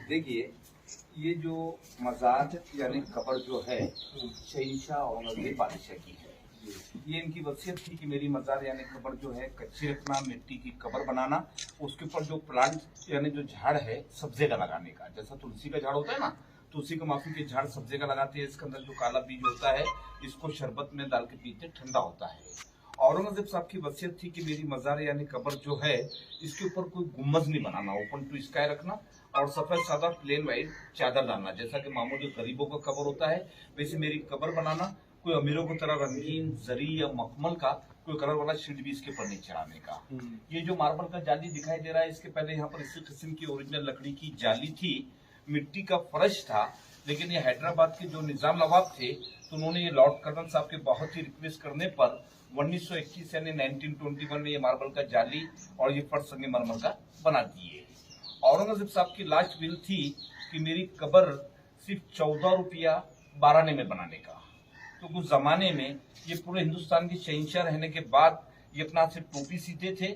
देखिए, ये जो मज़ार यानी कब्र जो है शहंशाह औरंगज़ेब बादशाह की है। ये इनकी वसीयत थी कि मेरी मज़ार यानी कब्र जो है कच्ची रखना, मिट्टी की कब्र बनाना, उसके ऊपर जो प्लांट यानी जो झाड़ है सब्जे का लगाने का। जैसा तुलसी का झाड़ होता है ना, तुलसी का माफी के झाड़ सब्जे का लगाते हैं। इसके अंदर जो काला बीज होता है इसको शरबत में डाल के पीते, ठंडा होता है। औरंगजेब साहब की वसीयत थी कि मेरी मज़ार यानी कब्र जो है इसके ऊपर कोई गुम्बद नहीं बनाना, ओपन टू स्काई रखना और सफेद सादा प्लेन व्हाइट चादर डालना। जैसा कि मामूली गरीबों का कब्र होता है वैसे मेरी कब्र बनाना। कोई अमीरों की तरह रंगीन जरी या मखमल का कोई कलर वाला शीट भी इसके ऊपर नहीं चढ़ाने का। ये जो मार्बल का जाली दिखाई दे रहा है इसके पहले यहाँ पर इसी किस्म की ओरिजिनल लकड़ी की जाली थी, मिट्टी का फर्श था। लेकिन ये हैदराबाद के जो निजाम नवाब थे तो उन्होंने ये लॉर्ड कर्नल साहब के बहुत ही रिक्वेस्ट करने पर 1921 यानी 1921 में ये मार्बल का जाली और ये फर्श संगमरमर का बना दिए। औरंगजेब साहब की लास्ट विल थी कि मेरी कब्र सिर्फ 14 रुपया 12 आने में बनाने का। तो उस जमाने में ये पूरे हिंदुस्तान के शहंशाह रहने के बाद ये अपना सिर्फ टोपी सीते थे,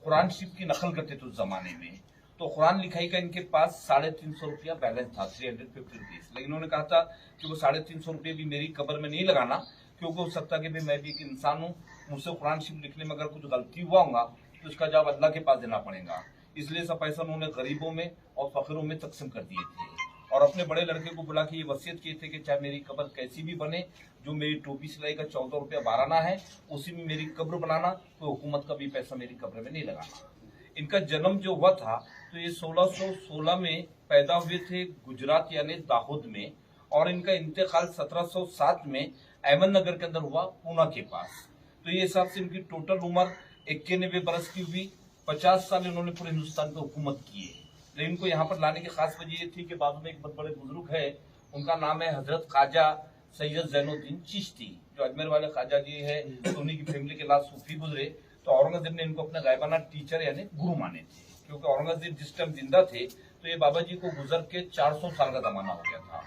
कुरान शरीफ की नकल करते थे उस जमाने में। तो कुरान लिखाई का इनके पास 350 रुपया बैलेंस था, 350 रुपीज। लेकिन उन्होंने कहा था कि वो 350 रुपये भी मेरी कब्र में नहीं लगाना, क्योंकि हो सकता है कि मैं भी एक इंसान हूँ, मुझसे कुरान शरीफ लिखने में अगर कुछ गलती हुआ होगा तो उसका जवाब अल्लाह के पास देना पड़ेगा। इसलिए सब पैसा उन्होंने गरीबों में और फकीरों में तकसीम कर दिए थे और अपने बड़े लड़के को बुला के ये वसीयत किए थे कि चाहे मेरी कब्र कैसी भी बने, जो मेरी टोपी सिलाई का 14 रुपया 12 आना है उसी में मेरी कब्र बनाना, कोई हुकूमत का भी पैसा मेरी कब्र में नहीं लगाना। इनका जन्म जो हुआ था तो ये 1616 में पैदा हुए थे गुजरात यानी दाहोद में, और इनका इंतकाल 1707 में अहमदनगर के अंदर हुआ, पूना के पास। तो ये हिसाब से इनकी टोटल उम्र 91 बरस की हुई। 50 साल इन्होंने पूरे हिंदुस्तान पर हुकूमत की है। लेकिन इनको यहाँ पर लाने की खास वजह ये थी कि बाद में एक बहुत बड़े बुजुर्ग है, उनका नाम है हजरत ख्वाजा सैयद जैनुद्दीन चिश्ती, जो अजमेर वाले ख्वाजा जी है, तो उन्हीं की फैमिली के लास्ट सूफी गुजरे। तो औरंगजेब ने इनको अपना गायबाना टीचर यानी गुरु माने थे, क्योंकि औरंगजेब जिस टाइम जिंदा थे तो ये बाबा जी को गुजर के 400 साल का जमाना हो गया था।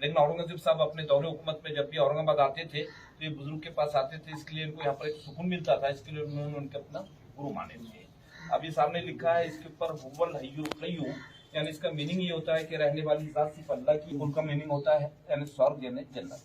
लेकिन औरंगजेब साहब अपने दौरे हुकूमत में जब भी औरंगाबाद आते थे तो ये बुजुर्ग के पास आते थे, इसलिए इनको यहाँ पर एक सुकून मिलता था, इसके लिए उन्होंने उनके अपना गुरु माने थे। अभी सामने लिखा है इसके ऊपर हुवल हय्युल क़य्यूम, यानी इसका मीनिंग ये होता है कि रहने वाली जात सिर्फ अल्लाह की। उनका मीनिंग होता है यानी स्वर्ग यानी जन्नत।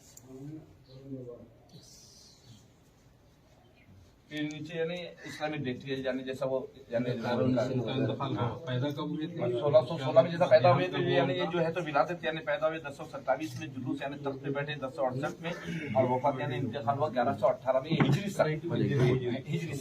फिर नीचे यानी इस्लामिक डेट है, यानी जैसा वो यानी 1616 में जैसा पैदा हुए तो यानी ये जो है तो विलादत यानी पैदा हुए 1027 में, जुलूस यानी तख्त पे बैठे 1068 में, और वफात यानी इंतकाल हुआ 1118 में। हिजरी